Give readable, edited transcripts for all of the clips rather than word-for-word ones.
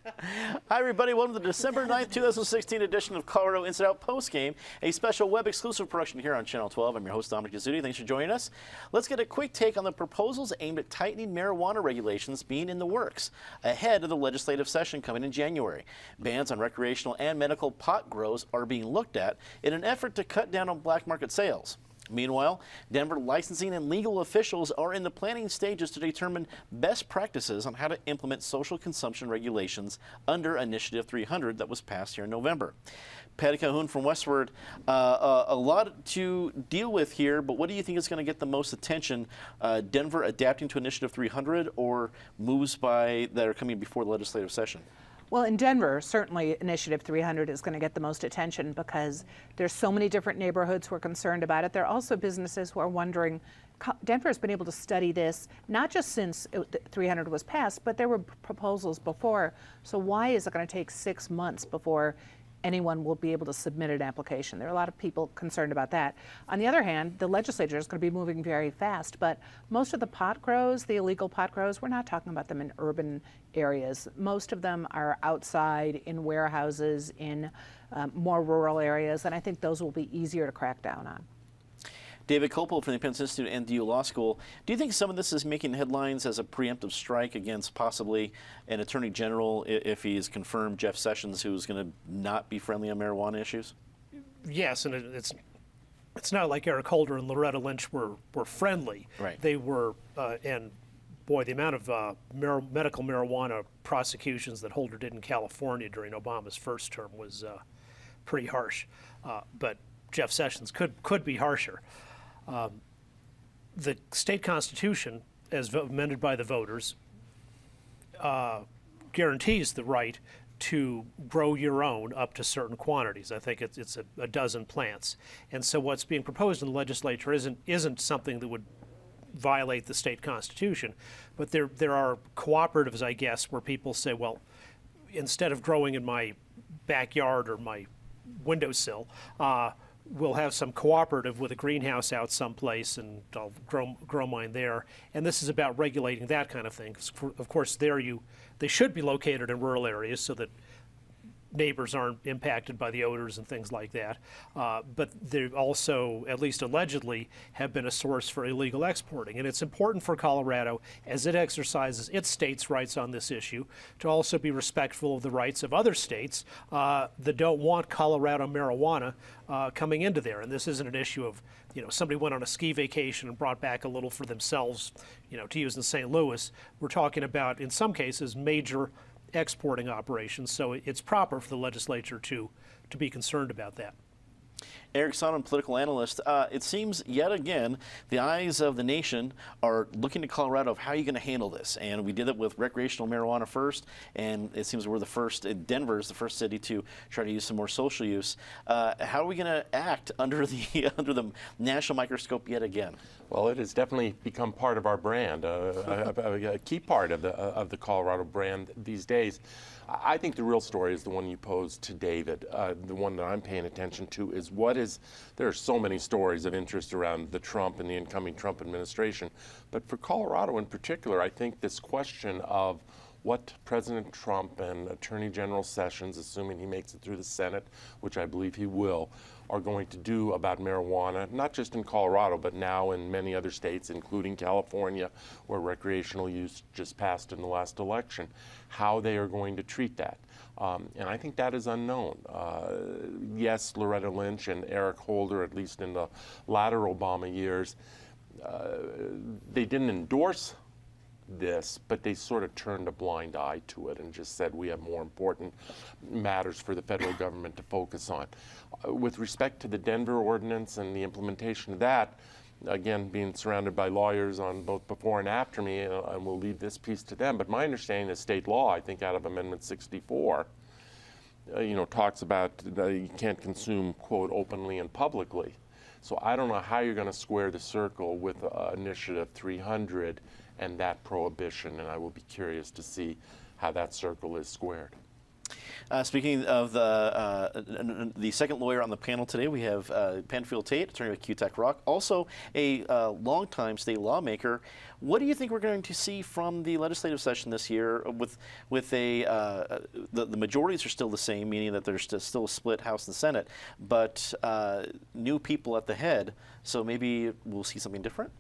Hi, everybody. Welcome to the December 9th, 2016 edition of Colorado Inside Out Postgame, a special web exclusive production here on Channel 12. I'm your host, Dominic Yazzuti. Thanks for joining us. Let's get a quick take on the proposals aimed at tightening marijuana regulations being in the works ahead of the legislative session coming in January. Bans on recreational and medical pot grows are being looked at in an effort to cut down on black market sales. Meanwhile, Denver licensing and legal officials are in the planning stages to determine best practices on how to implement social consumption regulations under Initiative 300 that was passed here in November. Patty Cahoon from Westward, a lot to deal with here, but what do you think is going to get the most attention? Denver adapting to Initiative 300 or moves that are coming before the legislative session? Well, in Denver, certainly Initiative 300 is going to get the most attention because there's so many different neighborhoods who are concerned about it. There are also businesses who are wondering. Denver has been able to study this, not just since 300 was passed, but there were proposals before. So why is it going to take 6 months before anyone will be able to submit an application? There are a lot of people concerned about that. On the other hand, the legislature is going to be moving very fast, but most of the pot grows, the illegal pot grows, we're not talking about them in urban areas. Most of them are outside in warehouses, in more rural areas, and I think those will be easier to crack down on. David Kopel from the Penn Institute and DU Law School. Do you think some of this is making headlines as a preemptive strike against possibly an attorney general if he's confirmed, Jeff Sessions, who's going to not be friendly on marijuana issues? Yes, and it's not like Eric Holder and Loretta Lynch were friendly. Right. They were, and boy, the amount of medical marijuana prosecutions that Holder did in California during Obama's first term was pretty harsh. But Jeff Sessions could be harsher. The state constitution, as amended by the voters, guarantees the right to grow your own up to certain quantities. I think it's a dozen plants. And so what's being proposed in the legislature isn't something that would violate the state constitution, but there are cooperatives, I guess, where people say, well, instead of growing in my backyard or my windowsill, we'll have some cooperative with a greenhouse out someplace, and I'll grow mine there. And this is about regulating that kind of thing. Of course, they should be located in rural areas so that neighbors aren't impacted by the odors and things like that. But they also, at least allegedly, have been a source for illegal exporting. And it's important for Colorado, as it exercises its state's rights on this issue, to also be respectful of the rights of other states that don't want Colorado marijuana coming into there. And this isn't an issue of, somebody went on a ski vacation and brought back a little for themselves, to use in St. Louis. We're talking about, in some cases, major exporting operations, so it's proper for the legislature to be concerned about that. Eric Sonne, political analyst. It seems yet again the eyes of the nation are looking to Colorado of how you're going to handle this. And we did it with recreational marijuana first, and it seems we're the first. Denver is the first city to try to use some more social use. How are we going to act under the national microscope yet again? Well, it has definitely become part of our brand, a key part of the Colorado brand these days. I think the real story is the one you posed to David. The one that I'm paying attention to is there are so many stories of interest around the Trump and the incoming Trump administration. But for Colorado in particular, I think this question of what President Trump and Attorney General Sessions, assuming he makes it through the Senate, which I believe he will, are going to do about marijuana, not just in Colorado, but now in many other states, including California, where recreational use just passed in the last election, how they are going to treat that. And I think that is unknown. Yes, Loretta Lynch and Eric Holder, at least in the latter Obama years, they didn't endorse this, but they sort of turned a blind eye to it and just said we have more important matters for the federal government to focus on. With respect to the Denver ordinance and the implementation of that, again, being surrounded by lawyers on both before and after me, and we'll leave this piece to them, but my understanding is state law, I think out of Amendment 64, talks about that you can't consume, quote, openly and publicly. So I don't know how you're going to square the circle with Initiative 300 and that prohibition, and I will be curious to see how that circle is squared. Speaking of the second lawyer on the panel today, we have Penfield Tate, attorney with QTech Rock, also a longtime state lawmaker. What do you think we're going to see from the legislative session this year? With the majorities are still the same, meaning that there's still a split House and Senate, but new people at the head. So maybe we'll see something different.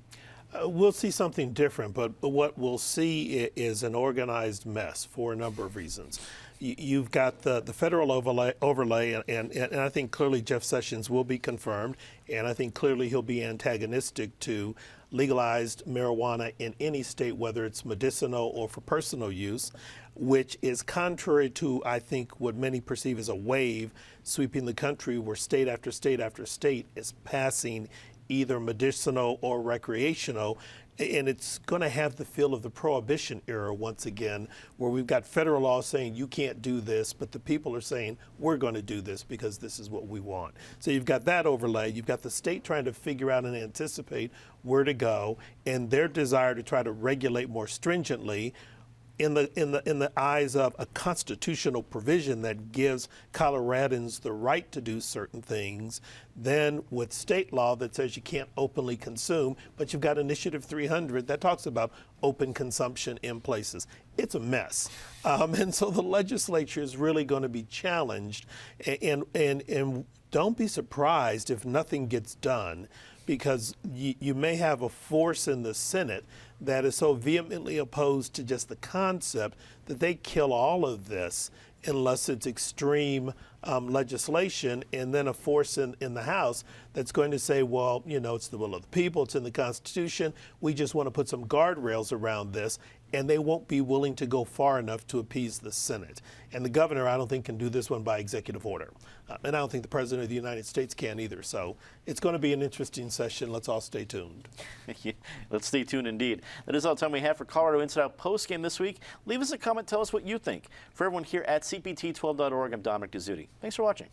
We'll see something different, but what we'll see is an organized mess for a number of reasons. You've got the federal overlay, and I think clearly Jeff Sessions will be confirmed, and I think clearly he'll be antagonistic to legalized marijuana in any state, whether it's medicinal or for personal use, which is contrary to, I think, what many perceive as a wave sweeping the country where state after state after state is passing either medicinal or recreational, and it's going to have the feel of the Prohibition era once again, where we've got federal law saying you can't do this, but the people are saying we're going to do this because this is what we want. So you've got that overlay. You've got the state trying to figure out and anticipate where to go, and their desire to try to regulate more stringently in the eyes of a constitutional provision that gives Coloradans the right to do certain things, then with state law that says you can't openly consume, but you've got Initiative 300 that talks about open consumption in places. It's a mess. And so the legislature is really going to be challenged, and don't be surprised if nothing gets done, because you may have a force in the Senate that is so vehemently opposed to just the concept that they kill all of this unless it's extreme legislation, and then a force in the House that's going to say, well, you know, it's the will of the people, it's in the Constitution, we just want to put some guardrails around this, and they won't be willing to go far enough to appease the Senate. And the governor, I don't think, can do this one by executive order. And I don't think the President of the United States can either. So it's going to be an interesting session. Let's all stay tuned. Let's stay tuned indeed. That is all the time we have for Colorado Inside Out postgame this week. Leave us a comment. Tell us what you think. For everyone here at CPT12.org, I'm Dominic Dezzutti. Thanks for watching.